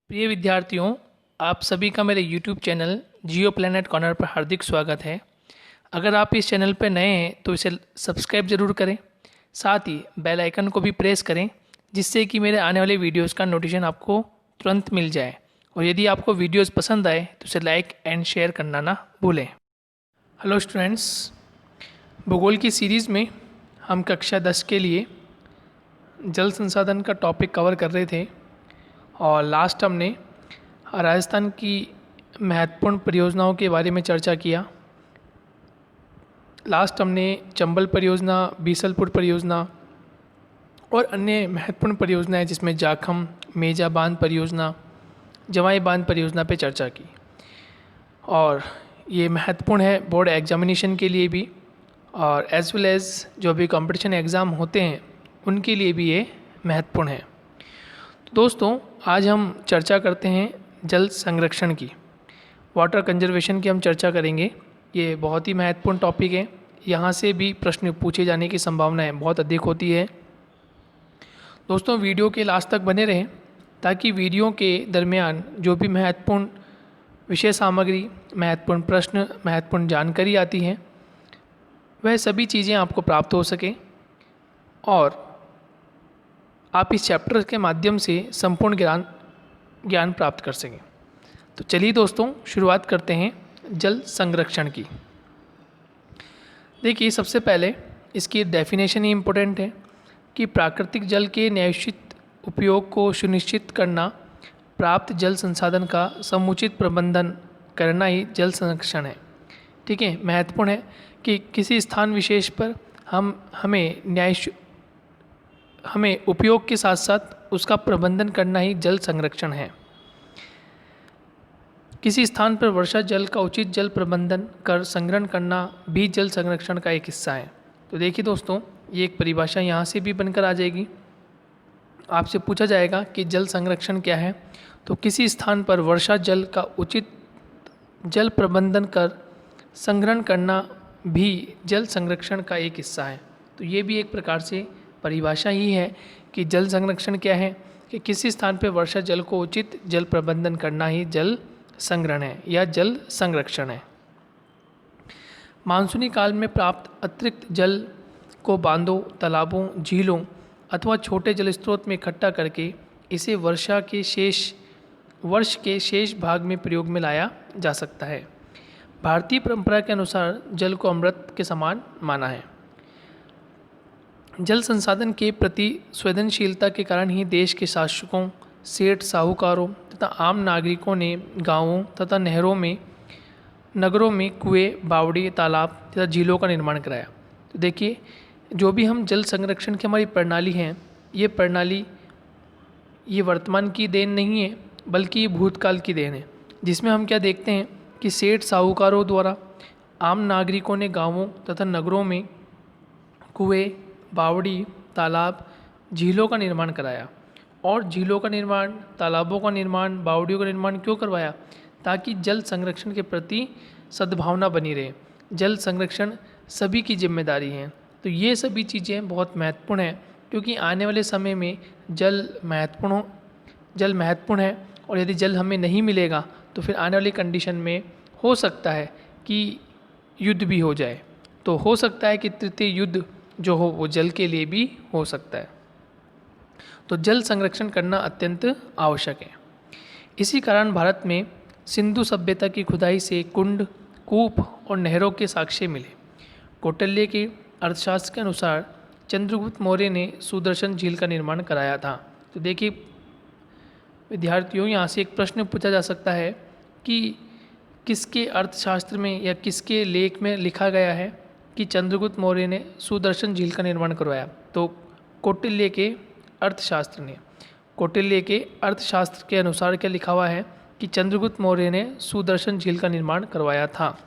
प्रिय विद्यार्थियों, आप सभी का मेरे YouTube चैनल जियो प्लैनेट कॉर्नर पर हार्दिक स्वागत है। अगर आप इस चैनल पर नए हैं तो इसे सब्सक्राइब ज़रूर करें, साथ ही बेल आइकन को भी प्रेस करें जिससे कि मेरे आने वाले वीडियोस का नोटिफिकेशन आपको तुरंत मिल जाए। और यदि आपको वीडियोस पसंद आए तो इसे लाइक एंड शेयर करना ना भूलें। हेलो स्टूडेंट्स, भूगोल की सीरीज़ में हम कक्षा 10 के लिए जल संसाधन का टॉपिक कवर कर रहे थे और लास्ट हमने राजस्थान की महत्वपूर्ण परियोजनाओं के बारे में चर्चा किया। लास्ट हमने चंबल परियोजना, बीसलपुर परियोजना और अन्य महत्वपूर्ण परियोजनाएं जिसमें जाखम, मेजा बांध परियोजना, जवाई बांध परियोजना पे चर्चा की। और ये महत्वपूर्ण है बोर्ड एग्जामिनेशन के लिए भी और एज वेल एज जो भी कंपटीशन एग्ज़ाम होते हैं उनके लिए भी ये महत्वपूर्ण है। दोस्तों, आज हम चर्चा करते हैं जल संरक्षण की, वाटर कंजर्वेशन की हम चर्चा करेंगे। ये बहुत ही महत्वपूर्ण टॉपिक है, यहाँ से भी प्रश्न पूछे जाने की संभावनाएं बहुत अधिक होती है। दोस्तों, वीडियो के लास्ट तक बने रहें ताकि वीडियो के दरमियान जो भी महत्वपूर्ण विषय सामग्री, महत्वपूर्ण प्रश्न, महत्वपूर्ण जानकारी आती है वह सभी चीज़ें आपको प्राप्त हो सकें और आप इस चैप्टर के माध्यम से संपूर्ण ज्ञान प्राप्त कर सकें। तो चलिए दोस्तों, शुरुआत करते हैं जल संरक्षण की। देखिए, सबसे पहले इसकी डेफिनेशन ही इम्पोर्टेंट है कि प्राकृतिक जल के न्यायोचित उपयोग को सुनिश्चित करना, प्राप्त जल संसाधन का समुचित प्रबंधन करना ही जल संरक्षण है। ठीक है, महत्वपूर्ण है कि किसी स्थान विशेष पर हमें उपयोग के साथ साथ उसका प्रबंधन करना ही जल संरक्षण है। किसी स्थान पर वर्षा जल का उचित जल प्रबंधन कर संग्रहण करना भी जल संरक्षण का एक हिस्सा है। तो देखिए दोस्तों, ये एक परिभाषा यहाँ से भी बनकर आ जाएगी। आपसे पूछा जाएगा कि जल संरक्षण क्या है, तो किसी स्थान पर वर्षा जल का उचित जल प्रबंधन कर संग्रहण करना भी जल संरक्षण का एक हिस्सा है। तो ये भी एक प्रकार से परिभाषा ही है कि जल संरक्षण क्या है, कि किसी स्थान पर वर्षा जल को उचित जल प्रबंधन करना ही जल संग्रहण है या जल संरक्षण है। मानसूनी काल में प्राप्त अतिरिक्त जल को बांधों, तालाबों, झीलों अथवा छोटे जल स्रोत में इकट्ठा करके इसे वर्ष के शेष भाग में प्रयोग में लाया जा सकता है। भारतीय परंपरा के अनुसार जल को अमृत के समान माना है। जल संसाधन के प्रति संवेदनशीलता के कारण ही देश के शासकों, सेठ, साहूकारों तथा आम नागरिकों ने गांवों तथा नगरों में कुएं, बावड़ी, तालाब तथा झीलों का निर्माण कराया। तो देखिए, जो भी हम जल संरक्षण की हमारी प्रणाली है, ये प्रणाली ये वर्तमान की देन नहीं है बल्कि ये भूतकाल की देन है, जिसमें हम क्या देखते हैं कि सेठ, साहूकारों द्वारा आम नागरिकों ने गांवों तथा नगरों में कुएं, बावड़ी, तालाब, झीलों का निर्माण कराया। और झीलों का निर्माण, तालाबों का निर्माण, बावड़ियों का निर्माण क्यों करवाया? ताकि जल संरक्षण के प्रति सद्भावना बनी रहे। जल संरक्षण सभी की जिम्मेदारी है। तो ये सभी चीज़ें बहुत महत्वपूर्ण हैं, क्योंकि आने वाले समय में जल महत्वपूर्ण है और यदि जल हमें नहीं मिलेगा तो फिर आने वाली कंडीशन में हो सकता है कि युद्ध भी हो जाए। तो हो सकता है कि तृतीय युद्ध जो हो वो जल के लिए भी हो सकता है। तो जल संरक्षण करना अत्यंत आवश्यक है। इसी कारण भारत में सिंधु सभ्यता की खुदाई से कुंड, कूप और नहरों के साक्ष्य मिले। कौटिल्य के अर्थशास्त्र के अनुसार चंद्रगुप्त मौर्य ने सुदर्शन झील का निर्माण कराया था। तो देखिए विद्यार्थियों, यहाँ से एक प्रश्न पूछा जा सकता है कि किसके अर्थशास्त्र में या किसके लेख में लिखा गया है कि चंद्रगुप्त मौर्य ने सुदर्शन झील का निर्माण करवाया? तो कौटिल्य के अर्थशास्त्र के अनुसार क्या लिखा हुआ है कि चंद्रगुप्त मौर्य ने सुदर्शन झील का निर्माण करवाया था।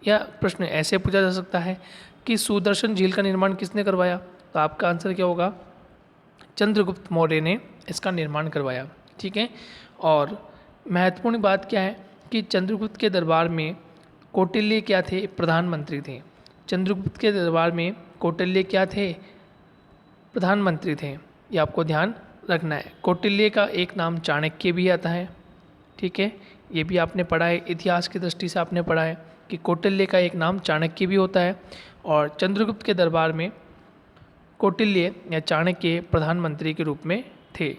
या प्रश्न ऐसे पूछा जा सकता है कि सुदर्शन झील का निर्माण किसने करवाया? तो आपका आंसर क्या होगा? चंद्रगुप्त मौर्य ने इसका निर्माण करवाया। ठीक है, और महत्वपूर्ण बात क्या है कि चंद्रगुप्त के दरबार में कौटिल्य क्या थे? प्रधानमंत्री थे। चंद्रगुप्त के दरबार में कौटिल्य क्या थे? प्रधानमंत्री थे। ये आपको ध्यान रखना है। कौटिल्य का एक नाम चाणक्य भी आता है। ठीक है, ये भी आपने पढ़ा है, इतिहास की दृष्टि से आपने पढ़ा है कि कौटिल्य का एक नाम चाणक्य भी होता है और चंद्रगुप्त के दरबार में कौटिल्य या चाणक्य प्रधानमंत्री के रूप में थे।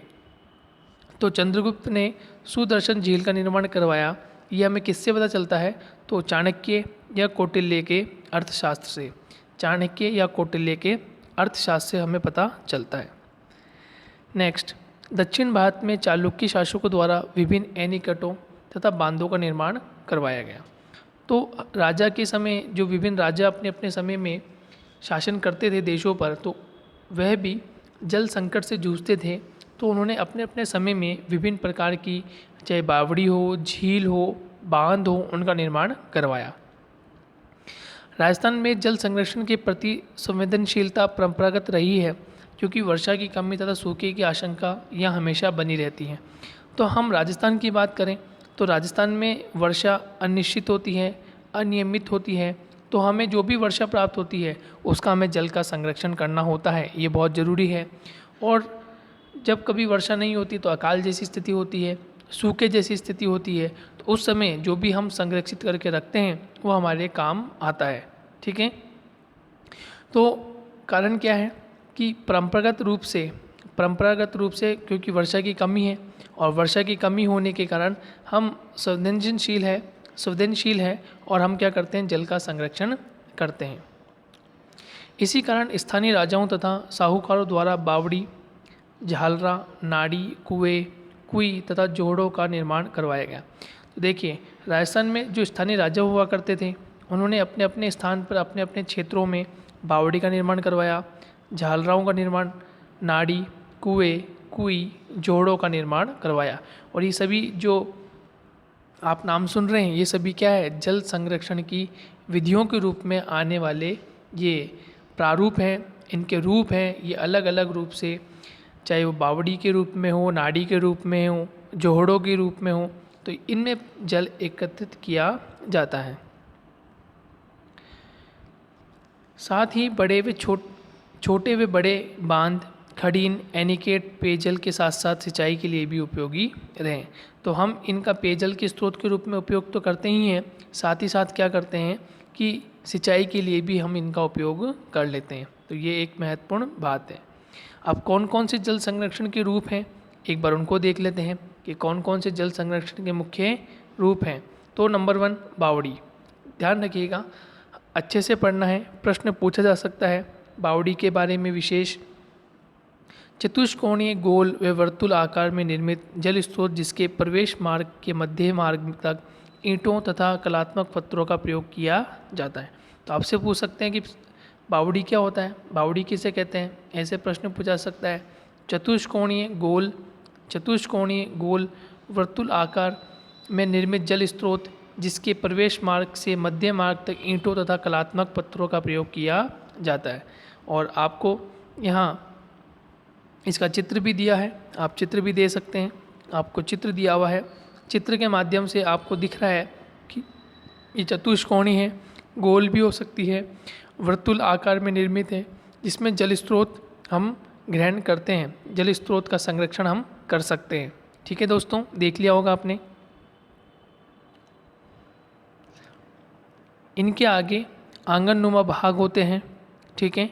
तो चंद्रगुप्त ने सुदर्शन झील का निर्माण करवाया, ये हमें किससे पता चलता है? तो चाणक्य या कौटिल्य के अर्थशास्त्र से, चाणक्य या कौटिल्य के अर्थशास्त्र से हमें पता चलता है। नेक्स्ट, दक्षिण भारत में चालुक्य शासकों द्वारा विभिन्न एनीकटों तथा बांधों का निर्माण करवाया गया। तो राजा के समय जो विभिन्न राजा अपने अपने समय में शासन करते थे देशों पर, तो वह भी जल संकट से जूझते थे, तो उन्होंने अपने अपने समय में विभिन्न प्रकार की, चाहे बावड़ी हो, झील हो, बांध हो, उनका निर्माण करवाया। राजस्थान में जल संरक्षण के प्रति संवेदनशीलता परंपरागत रही है, क्योंकि वर्षा की कमी तथा सूखे की आशंका यहाँ हमेशा बनी रहती है। तो हम राजस्थान की बात करें तो राजस्थान में वर्षा अनिश्चित होती है, अनियमित होती है, तो हमें जो भी वर्षा प्राप्त होती है उसका हमें जल का संरक्षण करना होता है, ये बहुत ज़रूरी है। और जब कभी वर्षा नहीं होती तो अकाल जैसी स्थिति होती है, सूखे जैसी स्थिति होती है, तो उस समय जो भी हम संरक्षित करके रखते हैं वो हमारे काम आता है। ठीक है, तो कारण क्या है कि परंपरागत रूप से क्योंकि वर्षा की कमी है और वर्षा की कमी होने के कारण हम संवेदनशील है और हम क्या करते हैं, जल का संरक्षण करते हैं। इसी कारण स्थानीय राजाओं तथा साहूकारों द्वारा बावड़ी, झालरा, नाड़ी, कुएं, कुई तथा जोड़ों का निर्माण करवाया गया। तो देखिए, राजस्थान में जो स्थानीय राजा हुआ करते थे उन्होंने अपने अपने स्थान पर अपने अपने क्षेत्रों में बावड़ी का निर्माण करवाया, झालराओं का निर्माण, नाड़ी, कुएं, कुई, जोड़ों का निर्माण करवाया। और ये सभी जो आप नाम सुन रहे हैं ये सभी क्या है, जल संरक्षण की विधियों के रूप में आने वाले ये प्रारूप हैं, इनके रूप हैं, ये अलग अलग रूप से, चाहे वो बावड़ी के रूप में हो, नाड़ी के रूप में हो, जोहड़ों के रूप में हो, तो इनमें जल एकत्रित किया जाता है। साथ ही छोटे व बड़े बांध, खड़ीन, एनीकेट पेयजल के साथ साथ सिंचाई के लिए भी उपयोगी रहें। तो हम इनका पेयजल के स्रोत के रूप में उपयोग तो करते ही हैं, साथ ही साथ क्या करते हैं कि सिंचाई के लिए भी हम इनका उपयोग कर लेते हैं। तो ये एक महत्वपूर्ण बात है। अब कौन कौन से जल संरक्षण के रूप हैं, एक बार उनको देख लेते हैं कि कौन कौन से जल संरक्षण के मुख्य रूप हैं। तो नंबर 1 बावड़ी, ध्यान रखिएगा, अच्छे से पढ़ना है, प्रश्न पूछा जा सकता है बावड़ी के बारे में विशेष। चतुष्कोणीय, गोल व वर्तुल आकार में निर्मित जल स्रोत जिसके प्रवेश मार्ग के मध्य मार्ग तक ईंटों तथा कलात्मक पत्थरों का प्रयोग किया जाता है। तो आपसे पूछ सकते हैं कि बावड़ी क्या होता है, बावड़ी किसे कहते हैं, ऐसे प्रश्न पूछा सकता है। चतुष्कोणीय गोल वर्तुल आकार में निर्मित जल स्रोत जिसके प्रवेश मार्ग से मध्य मार्ग तक ईंटों तथा कलात्मक पत्थरों का प्रयोग किया जाता है। और आपको यहाँ इसका चित्र भी दिया है, आप चित्र भी दे सकते हैं, आपको चित्र दिया हुआ है, चित्र के माध्यम से आपको दिख रहा है कि ये चतुष्कोणीय है, गोल भी हो सकती है, वर्तुल आकार में निर्मित है, जिसमें जल स्रोत हम ग्रहण करते हैं, जल स्रोत का संरक्षण हम कर सकते हैं। ठीक है दोस्तों, देख लिया होगा आपने। इनके आगे आंगननुमा भाग होते हैं। ठीक है,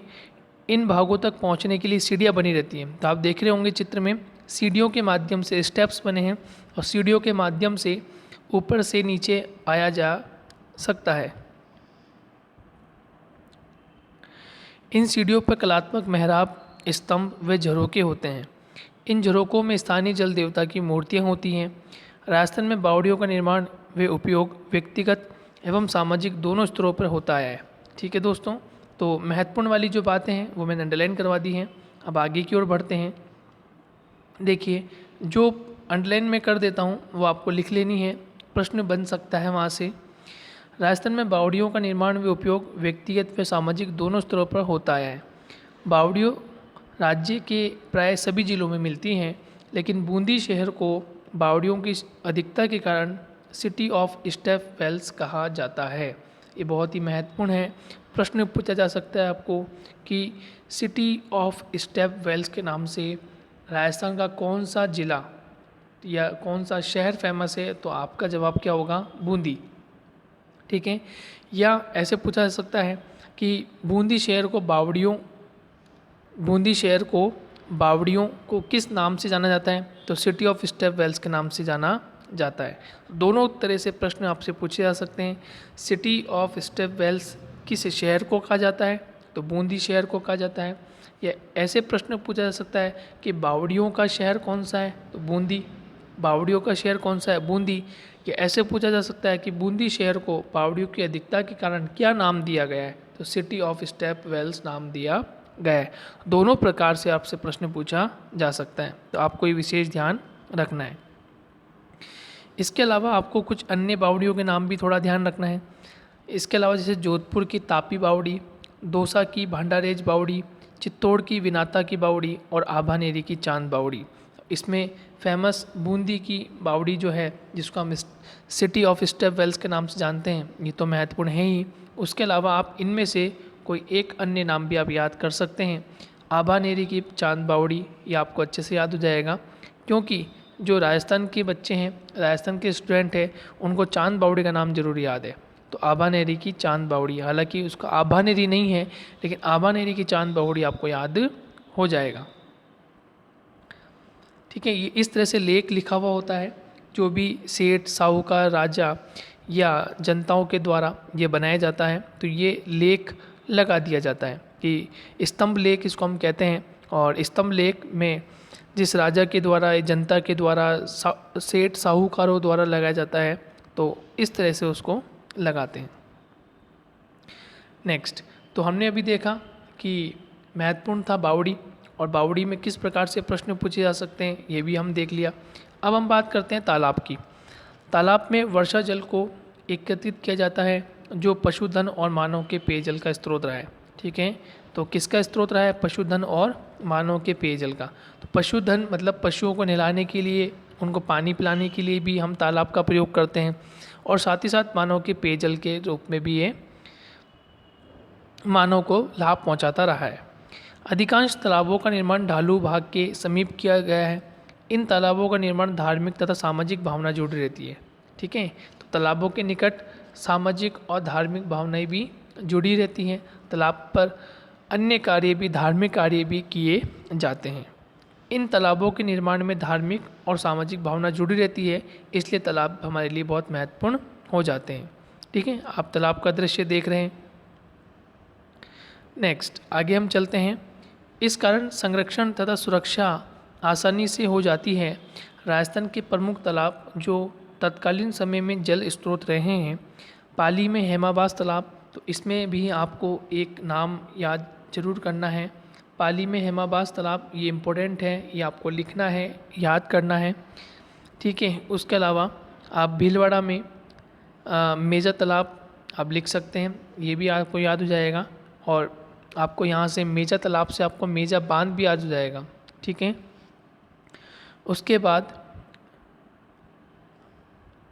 इन भागों तक पहुंचने के लिए सीढ़ियाँ बनी रहती हैं। तो आप देख रहे होंगे चित्र में सीढ़ियों के माध्यम से स्टेप्स बने हैं और सीढ़ियों के माध्यम से ऊपर से नीचे आया जा सकता है। इन सीढ़ियों पर कलात्मक मेहराब, स्तंभ व झरोके होते हैं। इन झरोकों में स्थानीय जल देवता की मूर्तियाँ होती हैं। राजस्थान में बावड़ियों का निर्माण व उपयोग व्यक्तिगत एवं सामाजिक दोनों स्तरों पर होता है। ठीक है दोस्तों, तो महत्वपूर्ण वाली जो बातें हैं वो मैंने अंडरलाइन करवा दी हैं। अब आगे की ओर बढ़ते हैं। देखिए, जो अंडरलाइन में कर देता हूँ वो आपको लिख लेनी है, प्रश्न बन सकता है वहाँ से। राजस्थान में बावड़ियों का निर्माण व उपयोग व्यक्तिगत व सामाजिक दोनों स्तरों पर होता है। बावड़ियों राज्य के प्राय सभी जिलों में मिलती हैं, लेकिन बूंदी शहर को बावड़ियों की अधिकता के कारण सिटी ऑफ स्टेप वेल्स कहा जाता है। ये बहुत ही महत्वपूर्ण है, प्रश्न पूछा जा सकता है आपको कि सिटी ऑफ स्टेप वेल्स के नाम से राजस्थान का कौन सा जिला या कौन सा शहर फेमस है, तो आपका जवाब क्या होगा, बूंदी। ठीक है। या ऐसे पूछा जा सकता है कि बूंदी शहर बावड़ियों को किस नाम से जाना जाता है, तो सिटी ऑफ स्टेप वेल्स के नाम से जाना जाता है। दोनों तरह से प्रश्न आपसे पूछे जा सकते हैं। सिटी ऑफ स्टेप वेल्स किस शहर को कहा जाता है, तो बूंदी शहर को कहा जाता है। या ऐसे प्रश्न पूछा जा सकता है कि बावड़ियों का शहर कौन सा है, तो बूंदी। बावड़ियों का शहर कौन सा है, बूंदी। या ऐसे पूछा जा सकता है कि बूंदी शहर को बावड़ियों की अधिकता के कारण क्या नाम दिया गया है, तो सिटी ऑफ स्टेप वेल्स नाम दिया गया है। दोनों प्रकार से आपसे प्रश्न पूछा जा सकता है, तो आपको ये विशेष ध्यान रखना है। इसके अलावा आपको कुछ अन्य बावड़ियों के नाम भी थोड़ा ध्यान रखना है। इसके अलावा जैसे जोधपुर की तापी बावड़ी, दौसा की भांडारेज बावड़ी, चित्तौड़ की विनाता की बावड़ी और आभानेरी की चांद बावड़ी। इसमें फेमस बूंदी की बावड़ी जो है, जिसको हम सिटी ऑफ स्टेप वेल्स के नाम से जानते हैं, ये तो महत्वपूर्ण है ही। उसके अलावा आप इनमें से कोई एक अन्य नाम भी आप याद कर सकते हैं। आभानेरी की चांद बावड़ी, ये आपको अच्छे से याद हो जाएगा, क्योंकि जो राजस्थान के बच्चे हैं, राजस्थान के स्टूडेंट हैं, उनको चांद बावड़ी का नाम जरूर याद है। तो आभानेरी की चांद बावड़ी, हालांकि उसका आभानेरी नहीं है, लेकिन आभानेरी की चांद बावड़ी आपको याद हो जाएगा। ठीक है। ये इस तरह से लेख लिखा हुआ होता है, जो भी सेठ, साहूकार, राजा या जनताओं के द्वारा ये बनाया जाता है, तो ये लेख लगा दिया जाता है कि स्तंभ लेख इसको हम कहते हैं। और स्तंभ लेख में जिस राजा के द्वारा, जनता के द्वारा, सेठ साहूकारों द्वारा लगाया जाता है, तो इस तरह से उसको लगाते हैं। नेक्स्ट, तो हमने अभी देखा कि महत्वपूर्ण था बावड़ी, और बावड़ी में किस प्रकार से प्रश्न पूछे जा सकते हैं, ये भी हम देख लिया। अब हम बात करते हैं तालाब की। तालाब में वर्षा जल को एकत्रित किया जाता है, जो पशुधन और मानव के पेयजल का स्रोत रहा है। ठीक है। तो किसका स्रोत रहा है, पशुधन और मानव के पेयजल का। तो पशुधन मतलब पशुओं को नहलाने के लिए, उनको पानी पिलाने के लिए भी हम तालाब का प्रयोग करते हैं, और साथ ही साथ मानव के पेयजल के रूप में भी ये मानव को लाभ पहुंचाता रहा है। अधिकांश तालाबों का निर्माण ढालू भाग के समीप किया गया है। इन तालाबों का निर्माण धार्मिक तथा सामाजिक भावना जुड़ी रहती है। ठीक है। तो तालाबों के निकट सामाजिक और धार्मिक भावनाएं भी जुड़ी रहती हैं। तालाब पर अन्य कार्य भी, धार्मिक कार्य भी किए जाते हैं। इन तालाबों के निर्माण में धार्मिक और सामाजिक भावना जुड़ी रहती है, इसलिए तालाब हमारे लिए बहुत महत्वपूर्ण हो जाते हैं। ठीक है। आप तालाब का दृश्य देख रहे हैं। नेक्स्ट, आगे हम चलते हैं। इस कारण संरक्षण तथा सुरक्षा आसानी से हो जाती है। राजस्थान के प्रमुख तालाब जो तत्कालीन समय में जल स्रोत रहे हैं, पाली में हेमाबास तालाब, तो इसमें भी आपको एक नाम याद जरूर करना है। पाली में हेमाबास तालाब, ये इम्पोर्टेंट है, ये आपको लिखना है, याद करना है। ठीक है। उसके अलावा आप भीलवाड़ा में मेजा तालाब आप लिख सकते हैं, ये भी आपको याद हो जाएगा। और आपको यहाँ से मेजा तालाब से आपको मेजा बांध भी याद हो जाएगा। ठीक है। उसके बाद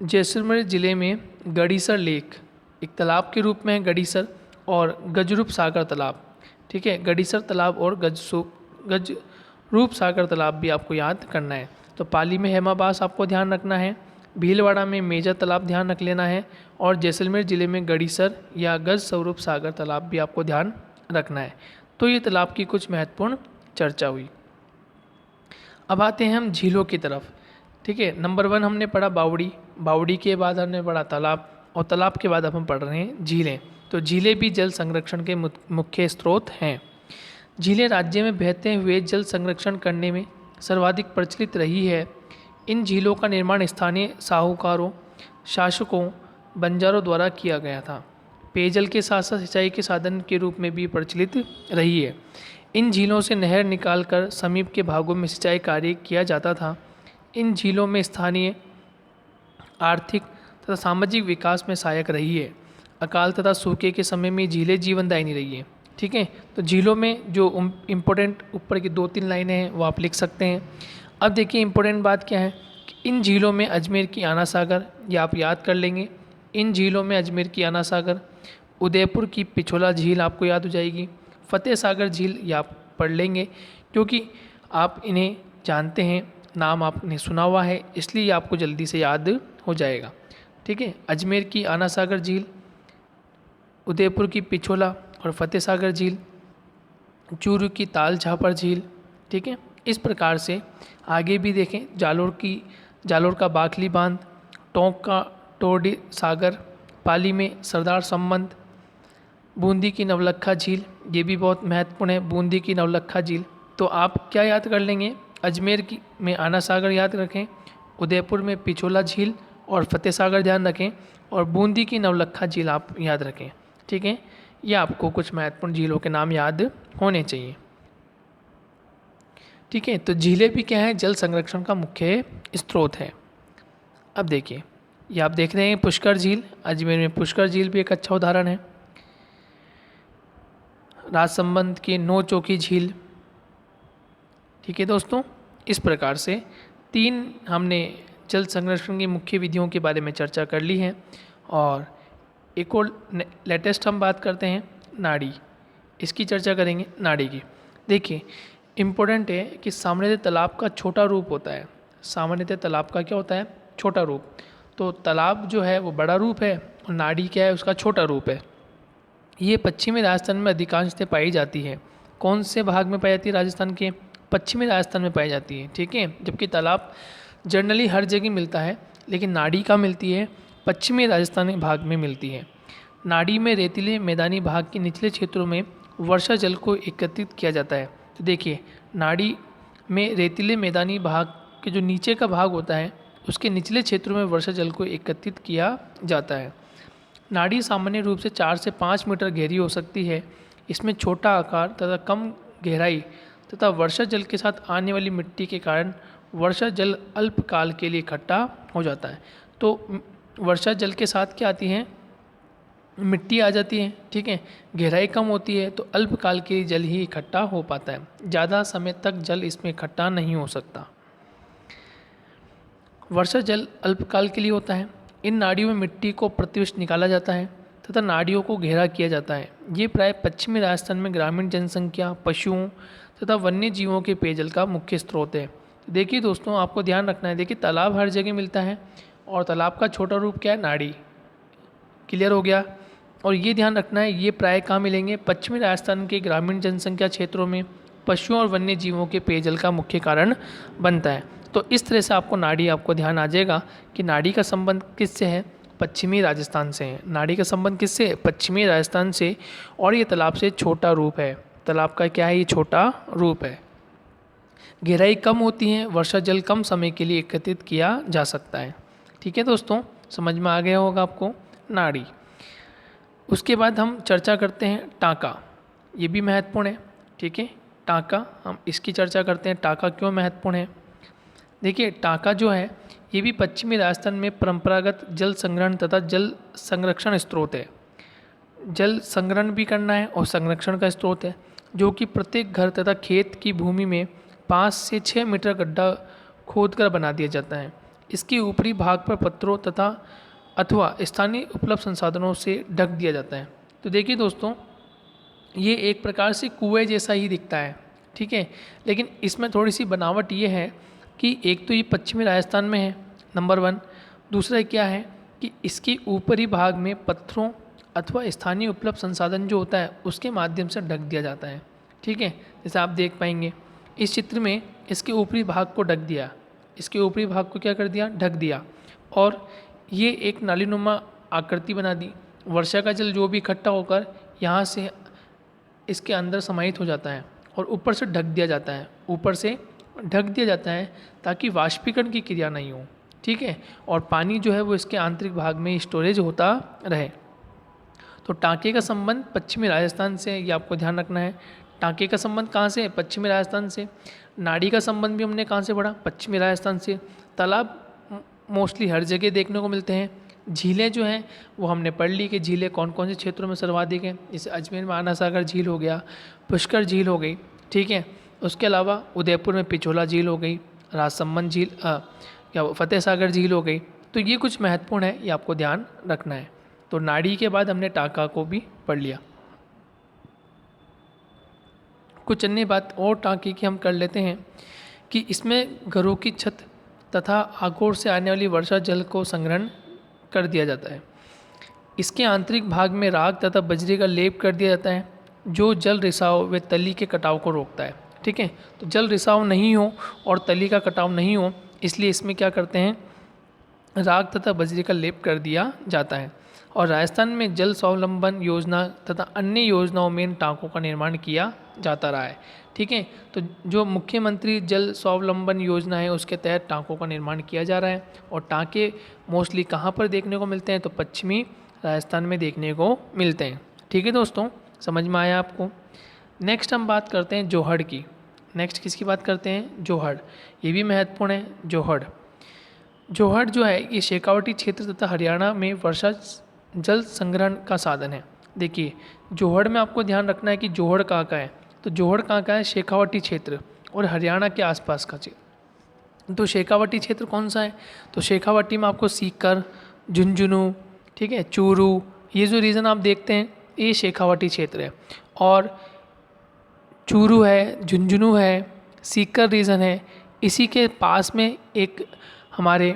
जैसलमेर ज़िले में गड़ीसर लेक एक तालाब के रूप में है, गड़ीसर, और गजरूप सागर तालाब। ठीक है। गड़ीसर तालाब और गजरूप सागर तालाब भी आपको याद करना है। तो पाली में हेमाबास आपको ध्यान रखना है, भीलवाड़ा में मेजा तालाब ध्यान रख लेना है, और जैसलमेर ज़िले में गड़ीसर या गज स्वरूप सागर तालाब भी आपको ध्यान रखना है। तो ये तालाब की कुछ महत्वपूर्ण चर्चा हुई। अब आते हैं हम झीलों की तरफ। ठीक है। नंबर 1 हमने पढ़ा बावड़ी, बावड़ी के बाद हमने पढ़ा तालाब, और तालाब के बाद अब हम पढ़ रहे हैं झीलें। तो झीलें भी जल संरक्षण के मुख्य स्रोत हैं। झीलें राज्य में बहते हुए जल संरक्षण करने में सर्वाधिक प्रचलित रही है। इन झीलों का निर्माण स्थानीय साहूकारों, शासकों, बंजारों द्वारा किया गया था। पेयजल के साथ साथ सिंचाई के साधन के रूप में भी प्रचलित रही है। इन झीलों से नहर निकालकर समीप के भागों में सिंचाई कार्य किया जाता था। इन झीलों में स्थानीय आर्थिक तथा सामाजिक विकास में सहायक रही है। अकाल तथा सूखे के समय में झीलें जीवनदायिनी रही है। ठीक है। तो झीलों में जो इम्पोर्टेंट ऊपर की 2-3 लाइनें हैं वो आप लिख सकते हैं। अब देखिए इम्पोर्टेंट बात क्या है कि इन झीलों में अजमेर की आना सागर, ये आप याद कर लेंगे। इन झीलों में अजमेर की आना सागर, उदयपुर की पिछोला झील आपको याद हो जाएगी, फतेह सागर झील ये आप पढ़ लेंगे, क्योंकि आप इन्हें जानते हैं नाम आपने सुना हुआ है, इसलिए ये आपको जल्दी से याद हो जाएगा। ठीक है, अजमेर की आना सागर झील, उदयपुर की पिछोला और फतेह सागर झील, चूरू की ताल झापर झील। ठीक है, इस प्रकार से आगे भी देखें, जालोर का बाखली बांध, टोंक का टोरडी सागर, पाली में सरदार संबंध, बूंदी की नवलखा झील, ये भी बहुत महत्वपूर्ण है, बूंदी की नवलखा झील। तो आप क्या याद कर लेंगे, अजमेर की में आना सागर याद रखें, उदयपुर में पिछोला झील और फतेह सागर ध्यान रखें, और बूंदी की नवलखा झील आप याद रखें। ठीक है, ये आपको कुछ महत्वपूर्ण झीलों के नाम याद होने चाहिए। ठीक है, तो झीलें भी क्या है, जल संरक्षण का मुख्य स्रोत है। अब देखिए, ये आप देख रहे हैं पुष्कर झील, अजमेर में पुष्कर झील भी एक अच्छा उदाहरण है। राजसंबंध की नौ चौकी झील। ठीक है दोस्तों, इस प्रकार से 3 हमने जल संरक्षण की मुख्य विधियों के बारे में चर्चा कर ली है। और एक और लेटेस्ट हम बात करते हैं नाड़ी, इसकी चर्चा करेंगे नाड़ी की। देखिए, इम्पोर्टेंट है कि सामान्यतः तालाब का छोटा रूप होता है। सामान्यतः तालाब का क्या होता है, छोटा रूप। तो तालाब जो है वो बड़ा रूप है और नाड़ी क्या है, उसका छोटा रूप है। ये पश्चिमी राजस्थान में अधिकांशतः पाई जाती है। कौन से भाग में पाई जाती है, राजस्थान के पश्चिमी राजस्थान में पाई जाती है। ठीक है, जबकि तालाब जनरली हर जगह मिलता है, लेकिन नाड़ी कहाँ मिलती है, पश्चिमी राजस्थानी भाग में मिलती है। नाड़ी में रेतीले मैदानी भाग के निचले क्षेत्रों में वर्षा जल को एकत्रित किया जाता है। तो देखिए, नाड़ी में रेतीले मैदानी भाग के जो नीचे का भाग होता है, उसके निचले क्षेत्रों में वर्षा जल को एकत्रित किया जाता है। नाड़ी सामान्य रूप से 4 से 5 मीटर गहरी हो सकती है। इसमें छोटा आकार तथा कम गहराई तथा वर्षा जल के साथ आने वाली मिट्टी के कारण वर्षा जल अल्पकाल के लिए इकट्ठा हो जाता है। तो वर्षा जल के साथ क्या आती है, मिट्टी आ जाती है। ठीक है, गहराई कम होती है तो अल्पकाल के लिए जल ही इकट्ठा हो पाता है, ज़्यादा समय तक जल इसमें इकट्ठा नहीं हो सकता। वर्षा जल अल्पकाल के लिए होता है। इन नाड़ियों में मिट्टी को प्रतिवर्ष निकाला जाता है तथा नाड़ियों को गहरा किया जाता है। ये प्राय पश्चिमी राजस्थान में ग्रामीण जनसंख्या, पशुओं तथा वन्य जीवों के पेयजल का मुख्य स्रोत है। देखिए दोस्तों, आपको ध्यान रखना है, देखिए तालाब हर जगह मिलता है और तालाब का छोटा रूप क्या है, नाड़ी। क्लियर हो गया। और ये ध्यान रखना है, ये प्राय कहाँ मिलेंगे, पश्चिमी राजस्थान के ग्रामीण जनसंख्या क्षेत्रों में पशुओं और वन्य जीवों के पेयजल का मुख्य कारण बनता है। तो इस तरह से आपको नाड़ी, आपको ध्यान आ जाएगा कि नाड़ी का संबंध किससे है, पश्चिमी राजस्थान से है। नाड़ी का संबंध किससे है, पश्चिमी राजस्थान से। और ये तालाब से छोटा रूप है, तालाब का क्या है, ये छोटा रूप है। गहराई कम होती है, वर्षा जल कम समय के लिए एकत्रित किया जा सकता है। ठीक है दोस्तों, समझ में आ गया होगा आपको नाड़ी। उसके बाद हम चर्चा करते हैं टाँका, ये भी महत्वपूर्ण है। ठीक है, टाँका, हम इसकी चर्चा करते हैं, टाँका क्यों महत्वपूर्ण है। देखिए, टाँका जो है ये भी पश्चिमी राजस्थान में परंपरागत जल संग्रहण तथा जल संरक्षण स्रोत है। जल संग्रहण भी करना है और संरक्षण का स्रोत है, जो कि प्रत्येक घर तथा खेत की भूमि में 5 से 6 मीटर गड्ढा खोदकर बना दिया जाता है। इसके ऊपरी भाग पर पत्थरों तथा अथवा स्थानीय उपलब्ध संसाधनों से ढक दिया जाता है। तो देखिए दोस्तों, ये एक प्रकार से कुएं जैसा ही दिखता है। ठीक है, लेकिन इसमें थोड़ी सी बनावट ये है कि एक तो ये पश्चिमी राजस्थान में है, नंबर 1। दूसरा क्या है कि इसके ऊपरी भाग में पत्थरों अथवा स्थानीय उपलब्ध संसाधन जो होता है उसके माध्यम से ढक दिया जाता है। ठीक है, जैसे आप देख पाएंगे इस चित्र में, इसके ऊपरी भाग को ढक दिया, इसके ऊपरी भाग को क्या कर दिया, ढक दिया, और ये एक नालीनुमा आकृति बना दी। वर्षा का जल जो भी इकट्ठा होकर यहाँ से इसके अंदर समाहित हो जाता है और ऊपर से ढक दिया जाता है, ऊपर से ढक दिया जाता है ताकि वाष्पीकरण की क्रिया नहीं हो। ठीक है, और पानी जो है वो इसके आंतरिक भाग में स्टोरेज होता रहे। तो टाँके का संबंध पश्चिमी राजस्थान से, ये आपको ध्यान रखना है। टाँके का संबंध कहाँ से है, पश्चिमी राजस्थान से। नाड़ी का संबंध भी हमने कहाँ से पढ़ा, पश्चिमी राजस्थान से। तालाब मोस्टली हर जगह देखने को मिलते हैं। झीलें जो हैं वो हमने पढ़ ली कि झीलें कौन कौन से क्षेत्रों में सर्वाधिक हैं। जैसे अजमेर में आना सागर झील हो गया, पुष्कर झील हो गई। ठीक है, उसके अलावा उदयपुर में पिछोला झील हो गई, राजसमंद झील या फतेह सागर झील हो गई। तो ये कुछ महत्वपूर्ण है, ये आपको ध्यान रखना है। तो नाड़ी के बाद हमने टाँका को भी पढ़ लिया। कुछ अन्य बात और टाँके की हम कर लेते हैं कि इसमें घरों की छत तथा आकोर से आने वाली वर्षा जल को संग्रहण कर दिया जाता है। इसके आंतरिक भाग में राख तथा बजरी का लेप कर दिया जाता है जो जल रिसाव व तली के कटाव को रोकता है। ठीक है, तो जल रिसाव नहीं हो और तली का कटाव नहीं हो, इसलिए इसमें क्या करते हैं, राख तथा बजरी का लेप कर दिया जाता है। और राजस्थान में जल स्वावलंबन योजना तथा अन्य योजनाओं में इन टाँकों का निर्माण किया जाता रहा है। ठीक है, तो जो मुख्यमंत्री जल स्वावलंबन योजना है उसके तहत टाँकों का निर्माण किया जा रहा है। और टाँके मोस्टली कहाँ पर देखने को मिलते हैं, तो पश्चिमी राजस्थान में देखने को मिलते हैं। ठीक है दोस्तों, समझ में आया आपको। नेक्स्ट हम बात करते हैं जोहड़ की। नेक्स्ट किसकी बात करते हैं, जोहड़। ये भी महत्वपूर्ण है। जोहड़ जो है ये शेखावटी क्षेत्र तथा हरियाणा में वर्षा जल संग्रहण का साधन है। देखिए, जोहड़ में आपको ध्यान रखना है कि जोहड़ कहाँ का है, तो जोहड़ कहाँ का है, शेखावटी क्षेत्र और हरियाणा के आसपास का क्षेत्र। तो शेखावटी क्षेत्र कौन सा है, तो शेखावटी में आपको सीकर, झुंझुनू, ठीक है, चूरू, ये जो रीजन आप देखते हैं ये शेखावटी क्षेत्र है। और चूरू है, झुंझुनू है, सीकर रीजन है, इसी के पास में एक हमारे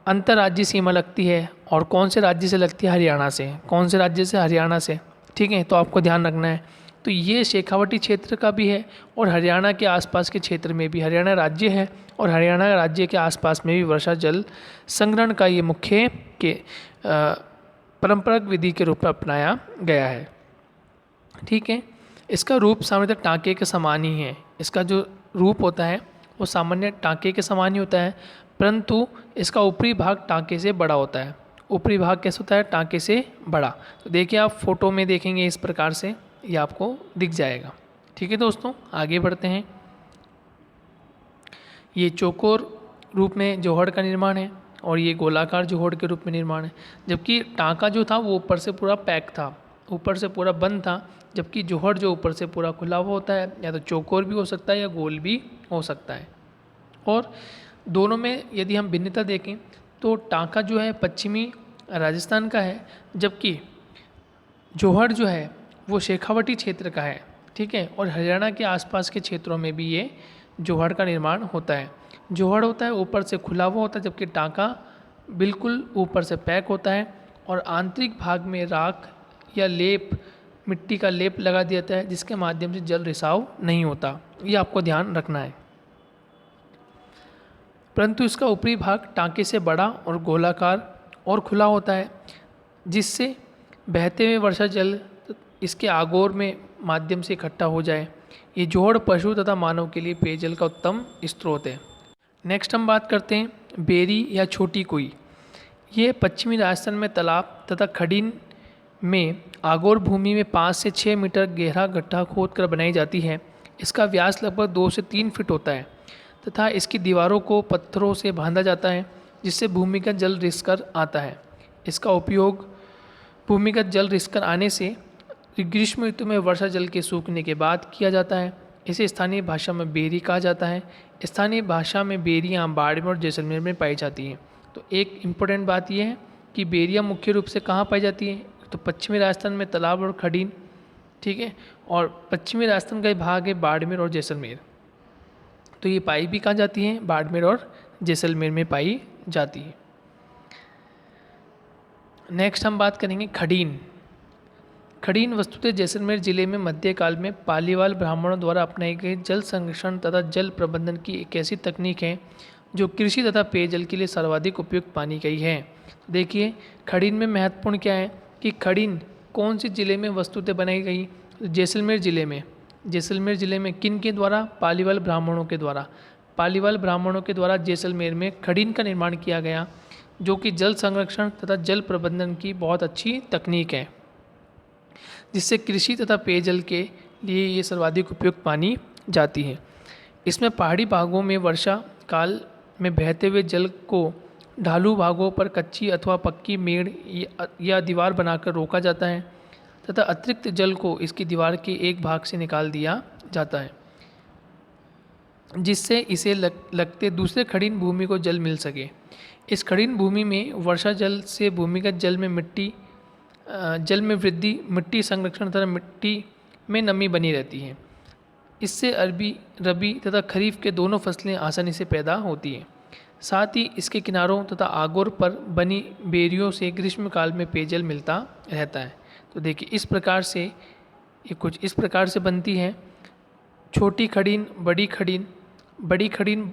अंतर्राज्यीय सीमा लगती है। और कौन से राज्य से लगती है, हरियाणा से। कौन से राज्य से, हरियाणा से। ठीक है, तो आपको ध्यान रखना है। तो ये शेखावटी क्षेत्र का भी है और हरियाणा के आसपास के क्षेत्र में भी, हरियाणा राज्य है और हरियाणा राज्य के आसपास में भी वर्षा जल संग्रहण का ये मुख्य के परंपरागत विधि के रूप में अपनाया गया है। ठीक है, इसका रूप सामान्यतः टाँके के समान ही है। इसका जो रूप होता है वो सामान्य टाँके के समान ही होता है, परंतु इसका ऊपरी भाग टाँके से बड़ा होता है। ऊपरी भाग कैसे होता है, टाँके से बड़ा। तो देखिए, आप फोटो में देखेंगे इस प्रकार से ये आपको दिख जाएगा। ठीक है दोस्तों, आगे बढ़ते हैं। ये चौकोर रूप में जोहड़ का निर्माण है और ये गोलाकार जोहड़ के रूप में निर्माण है। जबकि टाँका जो था वो ऊपर से पूरा पैक था, ऊपर से पूरा बंद था, जबकि जोहड़ जो ऊपर से पूरा खुला हुआ होता है, या तो चौकोर भी हो सकता है या गोल भी हो सकता है। और दोनों में यदि हम भिन्नता देखें तो टाँका जो है पश्चिमी राजस्थान का है, जबकि जोहड़ जो है वो शेखावटी क्षेत्र का है। ठीक है, और हरियाणा के आसपास के क्षेत्रों में भी ये जोहड़ का निर्माण होता है। जोहड़ होता है ऊपर से खुला हुआ होता है, जबकि टाँका बिल्कुल ऊपर से पैक होता है और आंतरिक भाग में राख या लेप, मिट्टी का लेप लगा दिया जाता है जिसके माध्यम से जल रिसाव नहीं होता। ये आपको ध्यान रखना है। परंतु इसका ऊपरी भाग टाँके से बड़ा और गोलाकार और खुला होता है, जिससे बहते हुए वर्षा जल इसके आगोर में माध्यम से इकट्ठा हो जाए। ये जोहड़ पशु तथा मानव के लिए पेयजल का उत्तम स्रोत है। नेक्स्ट हम बात करते हैं बेरी या छोटी कुई। ये पश्चिमी राजस्थान में तालाब तथा खडीन में आगोर भूमि में 5 से 6 मीटर गहरा गड्ढा खोद कर बनाई जाती है। इसका व्यास लगभग 2 से 3 फीट होता है तथा इसकी दीवारों को पत्थरों से बांधा जाता है, जिससे भूमिगत जल रिस कर आता है। इसका उपयोग भूमिगत जल रिस कर आने से ग्रीष्म ऋतु में वर्षा जल के सूखने के बाद किया जाता है। इसे स्थानीय भाषा में बेरी कहा जाता है। स्थानीय भाषा में बेरियाँ बाड़मेर और जैसलमेर में पाई जाती हैं। तो एक इम्पोर्टेंट बात यह है कि बेरियाँ मुख्य रूप से कहाँ पाई जाती हैं, तो पश्चिमी राजस्थान में तालाब और खडीन। ठीक है, और पश्चिमी राजस्थान का भाग है बाड़मेर और जैसलमेर। तो ये पाई भी कहाँ जाती हैं, बाड़मेर और जैसलमेर में पाई जाती है। नेक्स्ट हम बात करेंगे खडीन। खडीन वस्तुतः जैसलमेर जिले में मध्यकाल में पालीवाल ब्राह्मणों द्वारा अपनाई गई जल संरक्षण तथा जल प्रबंधन की एक ऐसी तकनीक है जो कृषि तथा पेयजल के लिए सर्वाधिक उपयुक्त मानी गई है। देखिए, खडीन में महत्वपूर्ण क्या है कि खडीन कौन से जिले में वस्तुतः बनाई गई, जैसलमेर जिले में। जैसलमेर जिले में किन के द्वारा, पालीवाल ब्राह्मणों के द्वारा। पालीवाल ब्राह्मणों के द्वारा जैसलमेर में खडीन का निर्माण किया गया, जो कि जल संरक्षण तथा जल प्रबंधन की बहुत अच्छी तकनीक है, जिससे कृषि तथा पेयजल के लिए ये सर्वाधिक उपयुक्त मानी जाती है। इसमें पहाड़ी भागों में वर्षा काल में बहते हुए जल को ढालू भागों पर कच्ची अथवा पक्की मेड़ या दीवार बनाकर रोका जाता है तथा अतिरिक्त जल को इसकी दीवार के एक भाग से निकाल दिया जाता है, जिससे इसे लगते दूसरे खडीन भूमि को जल मिल सके। इस खडीन भूमि में वर्षा जल से भूमिगत जल में वृद्धि, मिट्टी संरक्षण तथा मिट्टी में नमी बनी रहती है। इससे रबी तथा खरीफ के दोनों फसलें आसानी से पैदा होती हैं। साथ ही इसके किनारों तथा आगोर पर बनी बेरियों से ग्रीष्मकाल में पेयजल मिलता रहता है। तो देखिए इस प्रकार से ये कुछ इस प्रकार से बनती है। छोटी खड़ीन, बड़ी खड़ीन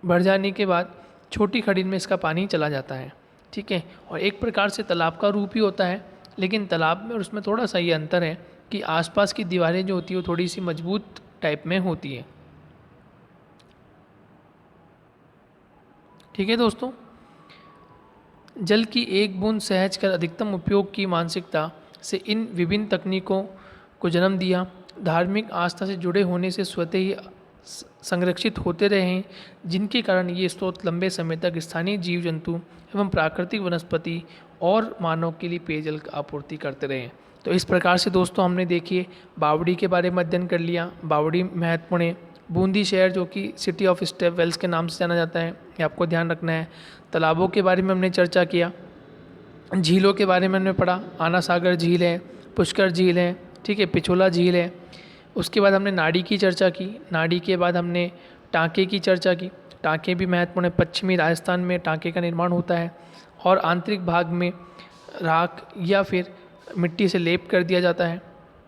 भर जाने के बाद छोटी खड़ीन में इसका पानी चला जाता है, ठीक है। और एक प्रकार से तालाब का रूप ही होता है, लेकिन तालाब में और उसमें थोड़ा सा ये अंतर है कि आसपास की दीवारें जो होती है वो थोड़ी सी मजबूत टाइप में होती है, ठीक है दोस्तों। जल की एक बूंद सहज कर अधिकतम उपयोग की मानसिकता से इन विभिन्न तकनीकों को जन्म दिया। धार्मिक आस्था से जुड़े होने से स्वतः ही संरक्षित होते रहे हैं, जिनके कारण ये स्रोत लंबे समय तक स्थानीय जीव जंतु एवं प्राकृतिक वनस्पति और मानव के लिए पेयजल की आपूर्ति करते रहे। तो इस प्रकार से दोस्तों हमने देखिए बावड़ी के बारे में अध्ययन कर लिया। बावड़ी महत्वपूर्ण है। बूंदी शहर जो कि सिटी ऑफ स्टेप वेल्स के नाम से जाना जाता है, ये आपको ध्यान रखना है। तालाबों के बारे में हमने चर्चा किया। झीलों के बारे में हमने पढ़ा, आना सागर झील है, पुष्कर झील है, ठीक है, पिछोला झील है। उसके बाद हमने नाड़ी की चर्चा की। नाड़ी के बाद हमने टाँके की चर्चा की। टाँके भी महत्वपूर्ण है। पश्चिमी राजस्थान में टाँके का निर्माण होता है और आंतरिक भाग में राख या फिर मिट्टी से लेप कर दिया जाता है,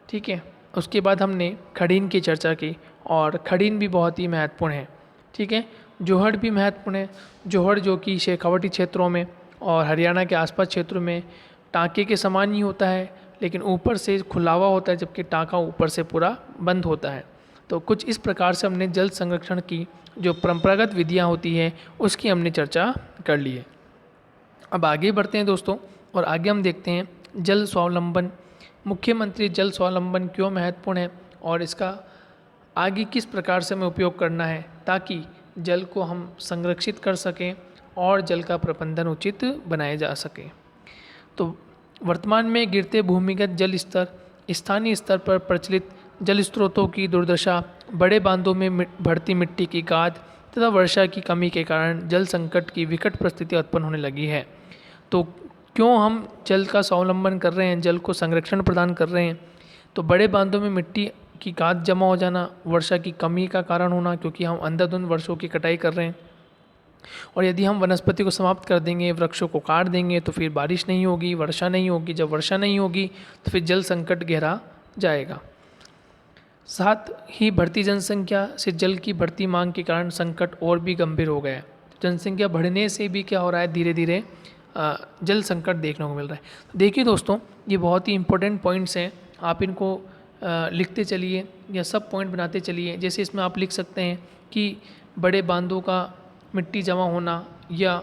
ठीक है। उसके बाद हमने खड़ीन की चर्चा की और खड़ीन भी बहुत ही महत्वपूर्ण है, ठीक है। जोहड़ भी महत्वपूर्ण है। जोहड़ जो कि शेखावटी क्षेत्रों में और हरियाणा के आसपास क्षेत्रों में टाँके के समान ही होता है, लेकिन ऊपर से खुला हुआ होता है, जबकि टाँका ऊपर से पूरा बंद होता है। तो कुछ इस प्रकार से हमने जल संरक्षण की जो परंपरागत विधियाँ होती हैं उसकी हमने चर्चा कर ली है। अब आगे बढ़ते हैं दोस्तों, और आगे हम देखते हैं जल स्वावलंबन। मुख्यमंत्री जल स्वावलंबन क्यों महत्वपूर्ण है और इसका आगे किस प्रकार से हमें उपयोग करना है ताकि जल को हम संरक्षित कर सकें और जल का प्रबंधन उचित बनाया जा सके। तो वर्तमान में गिरते भूमिगत जल स्तर, स्थानीय स्तर पर प्रचलित जल स्रोतों की दुर्दशा, बड़े बांधों में बढ़ती मिट्टी की गाद तथा वर्षा की कमी के कारण जल संकट की विकट परिस्थिति उत्पन्न होने लगी है। तो क्यों हम जल का स्वावलंबन कर रहे हैं, जल को संरक्षण प्रदान कर रहे हैं? तो बड़े बांधों में मिट्टी की गाद जमा हो जाना, वर्षा की कमी का कारण होना, क्योंकि हम अंधाधुंध वर्षों की कटाई कर रहे हैं। और यदि हम वनस्पति को समाप्त कर देंगे, वृक्षों को काट देंगे, तो फिर बारिश नहीं होगी, वर्षा नहीं होगी। जब वर्षा नहीं होगी तो फिर जल संकट गहरा जाएगा। साथ ही बढ़ती जनसंख्या से जल की बढ़ती मांग के कारण संकट और भी गंभीर हो गया है। जनसंख्या बढ़ने से भी क्या हो रहा है, धीरे धीरे जल संकट देखने को मिल रहा है। देखिए दोस्तों, ये बहुत ही इंपॉर्टेंट पॉइंट्स हैं, आप इनको लिखते चलिए या सब पॉइंट बनाते चलिए। जैसे इसमें आप लिख सकते हैं कि बड़े बांधों का मिट्टी जमा होना या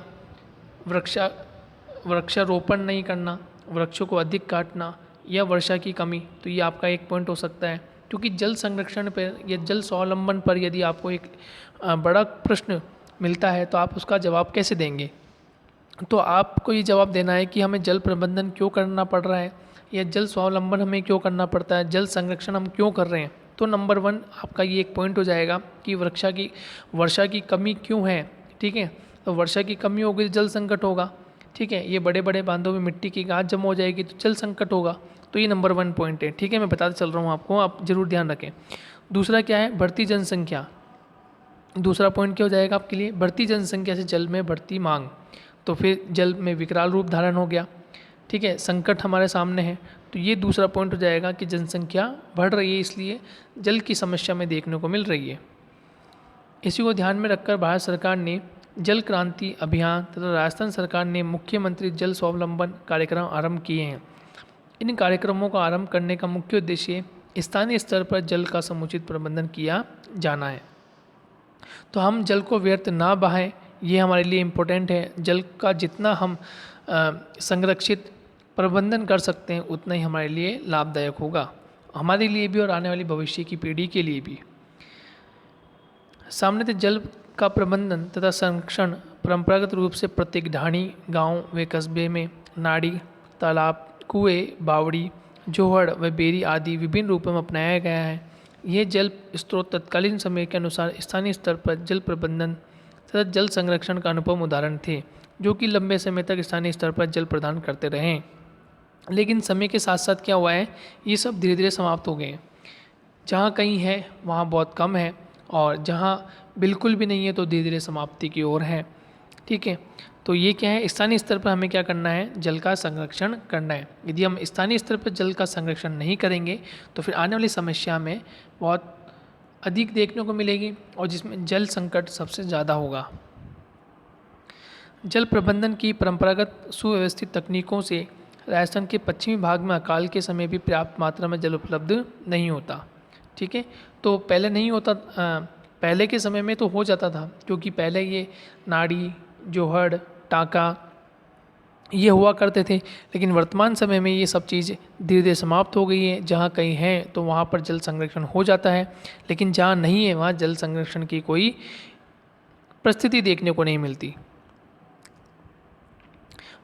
वृक्षारोपण नहीं करना, वृक्षों को अधिक काटना या वर्षा की कमी, तो ये आपका एक पॉइंट हो सकता है। क्योंकि जल संरक्षण पर या जल स्वावलंबन पर यदि आपको एक बड़ा प्रश्न मिलता है तो आप उसका जवाब कैसे देंगे? तो आपको ये जवाब देना है कि हमें जल प्रबंधन क्यों करना पड़ रहा है या जल स्वावलंबन हमें क्यों करना पड़ता है, जल संरक्षण हम क्यों कर रहे हैं। तो नंबर 1 आपका ये एक पॉइंट हो जाएगा कि वर्षा की कमी क्यों है, ठीक है। तो वर्षा की कमी होगी तो जल संकट होगा, ठीक है। ये बड़े बड़े बांधों में मिट्टी की गाद जमा हो जाएगी तो जल संकट होगा। तो ये नंबर 1 पॉइंट है, ठीक है। मैं बताते चल रहा हूँ आपको, आप जरूर ध्यान रखें। दूसरा क्या है, बढ़ती जनसंख्या। दूसरा पॉइंट क्या हो जाएगा आपके लिए, बढ़ती जनसंख्या से जल में बढ़ती मांग, तो फिर जल में विकराल रूप धारण हो गया, ठीक है। संकट हमारे सामने है, तो ये दूसरा पॉइंट हो जाएगा कि जनसंख्या बढ़ रही है, इसलिए जल की समस्या में देखने को मिल रही है। इसी को ध्यान में रखकर भारत सरकार ने जल क्रांति अभियान तथा राजस्थान सरकार ने मुख्यमंत्री जल स्वावलंबन कार्यक्रम आरंभ किए हैं। इन कार्यक्रमों का आरंभ करने का मुख्य उद्देश्य स्थानीय स्तर पर जल का समुचित प्रबंधन किया जाना है। तो हम जल को व्यर्थ ना बहाएं, ये हमारे लिए इम्पोर्टेंट है। जल का जितना हम संरक्षित प्रबंधन कर सकते हैं उतना ही हमारे लिए लाभदायक होगा, हमारे लिए भी और आने वाली भविष्य की पीढ़ी के लिए भी। सामान्यतः जल का प्रबंधन तथा संरक्षण परंपरागत रूप से प्रत्येक ढाणी, गांव व कस्बे में नाड़ी, तालाब, कुएं, बावड़ी, जोहड़ व बेरी आदि विभिन्न रूपों में अपनाया गया है। ये जल स्रोत तत्कालीन समय के अनुसार स्थानीय स्तर पर जल प्रबंधन तथा जल संरक्षण का अनुपम उदाहरण थे, जो कि लंबे समय तक स्थानीय स्तर पर जल प्रदान करते रहे। लेकिन समय के साथ साथ क्या हुआ है, ये सब धीरे धीरे समाप्त हो गए हैं। जहाँ कहीं है वहाँ बहुत कम है, और जहाँ बिल्कुल भी नहीं है तो धीरे धीरे समाप्ति की ओर है। ठीक है, तो ये क्या है, स्थानीय स्तर पर हमें क्या करना है, जल का संरक्षण करना है। यदि हम स्थानीय स्तर पर जल का संरक्षण नहीं करेंगे तो फिर आने वाली समस्या में बहुत अधिक देखने को मिलेगी, और जिसमें जल संकट सबसे ज़्यादा होगा। जल प्रबंधन की परंपरागत सुव्यवस्थित तकनीकों से राजस्थान के पश्चिमी भाग में अकाल के समय भी पर्याप्त मात्रा में जल उपलब्ध नहीं होता। ठीक है, तो पहले नहीं होता, पहले के समय में तो हो जाता था, क्योंकि पहले ये नाड़ी, जोहड़, टाँका ये हुआ करते थे। लेकिन वर्तमान समय में ये सब चीज़ धीरे धीरे समाप्त हो गई है। जहाँ कहीं है तो वहाँ पर जल संरक्षण हो जाता है, लेकिन जहाँ नहीं है वहाँ जल संरक्षण की कोई परिस्थिति देखने को नहीं मिलती।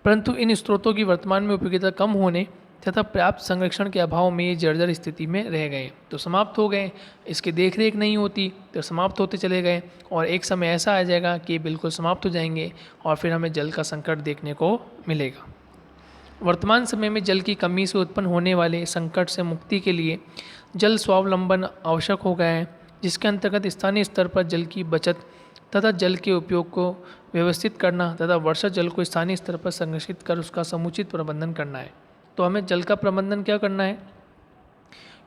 परंतु इन स्रोतों की वर्तमान में उपयोगिता कम होने तथा पर्याप्त संरक्षण के अभाव में ये जर्जर स्थिति में रह गए, तो समाप्त हो गए। इसकी देखरेख नहीं होती तो समाप्त होते चले गए, और एक समय ऐसा आ जाएगा कि बिल्कुल समाप्त हो जाएंगे और फिर हमें जल का संकट देखने को मिलेगा। वर्तमान समय में जल की कमी से उत्पन्न होने वाले संकट से मुक्ति के लिए जल स्वावलंबन आवश्यक हो गया है, जिसके अंतर्गत स्थानीय स्तर पर जल की बचत तथा जल के उपयोग को व्यवस्थित करना तथा वर्षा जल को स्थानीय स्तर पर संरक्षित कर उसका समुचित प्रबंधन करना है। तो हमें जल का प्रबंधन क्या करना है,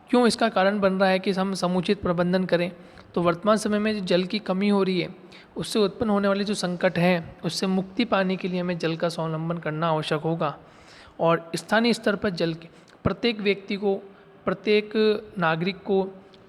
क्यों इसका कारण बन रहा है कि हम समुचित प्रबंधन करें। तो वर्तमान समय में जो जल की कमी हो रही है उससे उत्पन्न होने वाले जो संकट हैं उससे मुक्ति पाने के लिए हमें जल का स्वावलंबन करना आवश्यक होगा। और स्थानीय स्तर पर जल के प्रत्येक व्यक्ति को, प्रत्येक नागरिक को,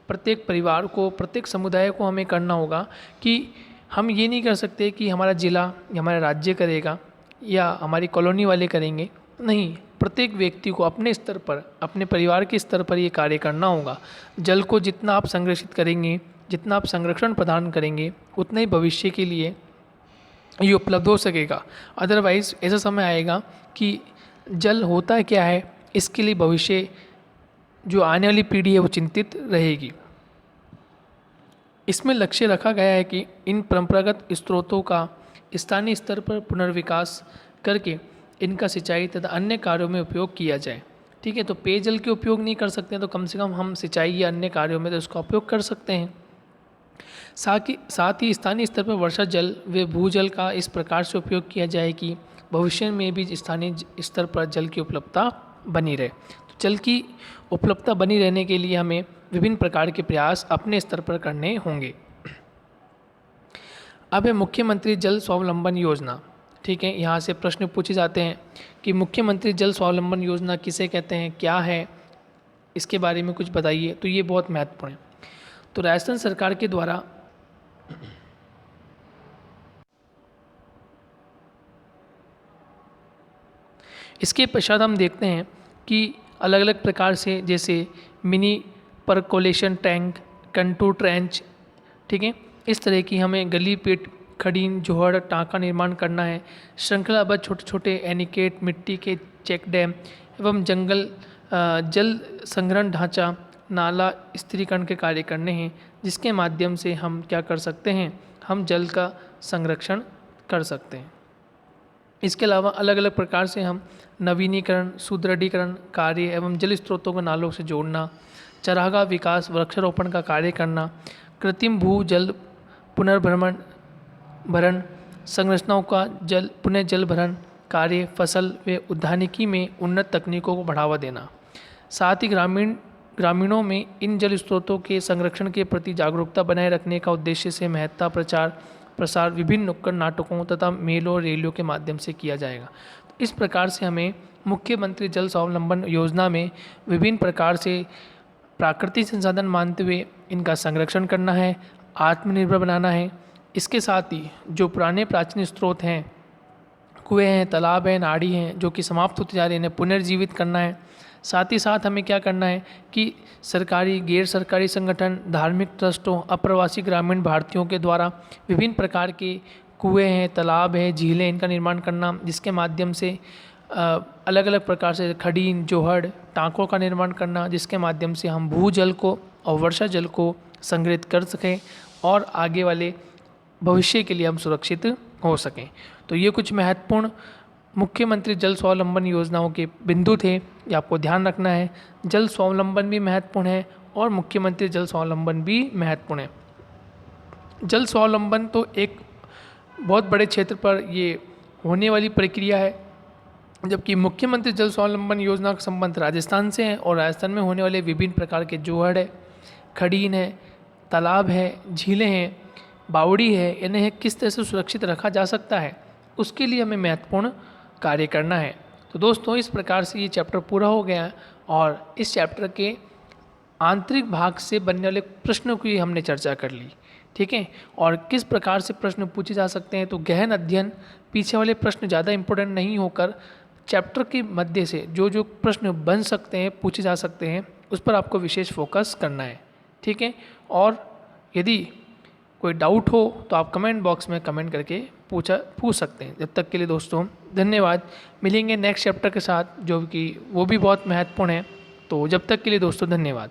प्रत्येक परिवार को, प्रत्येक समुदाय को हमें करना होगा कि हम ये नहीं कर सकते कि हमारा ज़िला या हमारा राज्य करेगा या हमारी कॉलोनी वाले करेंगे। नहीं, प्रत्येक व्यक्ति को अपने स्तर पर, अपने परिवार के स्तर पर ये कार्य करना होगा। जल को जितना आप संरक्षित करेंगे, जितना आप संरक्षण प्रदान करेंगे, उतना ही भविष्य के लिए ये उपलब्ध हो सकेगा। अदरवाइज़ ऐसा समय आएगा कि जल होता है क्या है, इसके लिए भविष्य जो आने वाली पीढ़ी है वो चिंतित रहेगी। इसमें लक्ष्य रखा गया है कि इन परंपरागत स्रोतों का स्थानीय स्तर पर पुनर्विकास करके इनका सिंचाई तथा अन्य कार्यों में उपयोग किया जाए। ठीक है, तो पेयजल के उपयोग नहीं कर सकते हैं तो कम से कम हम सिंचाई या अन्य कार्यों में तो इसका उपयोग कर सकते हैं। साथ ही स्थानीय स्तर पर वर्षा जल व भूजल का इस प्रकार से उपयोग किया जाए कि भविष्य में भी स्थानीय स्तर पर जल की उपलब्धता बनी रहे। तो जल की उपलब्धता बनी रहने के लिए हमें विभिन्न प्रकार के प्रयास अपने स्तर पर करने होंगे। अब है मुख्यमंत्री जल स्वावलंबन योजना। ठीक है, यहाँ से प्रश्न पूछे जाते हैं कि मुख्यमंत्री जल स्वावलंबन योजना किसे कहते हैं, क्या है, इसके बारे में कुछ बताइए। तो ये बहुत महत्वपूर्ण है। तो राजस्थान सरकार के द्वारा इसके पश्चात हम देखते हैं कि अलग अलग प्रकार से, जैसे mini percolation tank, contour trench, ठीक है, इस तरह की हमें गली पिट, खड़ीन, जोहड़, टाँका निर्माण करना है। श्रृंखलाबद्ध छोटे छोटे एनीकेट, मिट्टी के चेक डैम एवं जल संग्रहण ढांचा, नाला स्थिरीकरण के कार्य करने हैं, जिसके माध्यम से हम क्या कर सकते हैं, हम जल का संरक्षण कर सकते हैं। इसके अलावा अलग अलग प्रकार से हम नवीनीकरण, सुदृढ़ीकरण कार्य एवं जल स्रोतों को नालों से जोड़ना, चरागाह विकास, वृक्षारोपण का कार्य करना, कृत्रिम भू जल भरण संरचनाओं का पुनः जल भरण कार्य, फसल व उद्यानिकी में उन्नत तकनीकों को बढ़ावा देना। साथ ही ग्रामीणों में इन जल स्रोतों के संरक्षण के प्रति जागरूकता बनाए रखने का उद्देश्य से महत्ता प्रसार विभिन्न नुक्कड़ नाटकों तथा मेलों और रैलियों के माध्यम से किया जाएगा। तो इस प्रकार से हमें मुख्यमंत्री जल स्वावलंबन योजना में विभिन्न प्रकार से प्राकृतिक संसाधन मानते हुए इनका संरक्षण करना है, आत्मनिर्भर बनाना है। इसके साथ ही जो पुराने प्राचीन स्रोत हैं, कुएँ हैं, तालाब हैं, नाड़ी हैं, जो कि समाप्त होते जा रहे हैं, इन्हें पुनर्जीवित करना है। साथ ही साथ हमें क्या करना है कि सरकारी, गैर सरकारी संगठन, धार्मिक ट्रस्टों, अप्रवासी ग्रामीण भारतीयों के द्वारा विभिन्न प्रकार के कुएँ हैं, तालाब हैं, झीलें, इनका निर्माण करना, जिसके माध्यम से अलग अलग प्रकार से खड़ीन, जोहड़, टाँकों का निर्माण करना, जिसके माध्यम से हम भूजल को और वर्षा जल को संग्रहित कर सकें और आगे वाले भविष्य के लिए हम सुरक्षित हो सकें। तो ये कुछ महत्वपूर्ण मुख्यमंत्री जल स्वावलंबन योजनाओं के बिंदु थे, ये आपको ध्यान रखना है। जल स्वावलंबन भी महत्वपूर्ण है और मुख्यमंत्री जल स्वावलंबन भी महत्वपूर्ण है। जल स्वावलंबन तो एक बहुत बड़े क्षेत्र पर ये होने वाली प्रक्रिया है, जबकि मुख्यमंत्री जल स्वावलंबन योजना का संबंध राजस्थान से है और राजस्थान में होने वाले विभिन्न प्रकार के जोहड़ है, खड़ीन है, तालाब है, झीलें हैं, बावड़ी है, इन्हें किस तरह से सुरक्षित रखा जा सकता है, उसके लिए हमें महत्वपूर्ण कार्य करना है। तो दोस्तों, इस प्रकार से ये चैप्टर पूरा हो गया है और इस चैप्टर के आंतरिक भाग से बनने वाले प्रश्नों की हमने चर्चा कर ली, ठीक है। और किस प्रकार से प्रश्न पूछे जा सकते हैं, तो गहन अध्ययन, पीछे वाले प्रश्न ज़्यादा इंपॉर्टेंट नहीं होकर चैप्टर के मध्य से जो जो प्रश्न बन सकते हैं, पूछे जा सकते हैं, उस पर आपको विशेष फोकस करना है, ठीक है। और यदि कोई डाउट हो तो आप कमेंट बॉक्स में कमेंट करके पूछ सकते हैं। जब तक के लिए दोस्तों धन्यवाद। मिलेंगे नेक्स्ट चैप्टर के साथ जो कि वो भी बहुत महत्वपूर्ण है। तो जब तक के लिए दोस्तों धन्यवाद।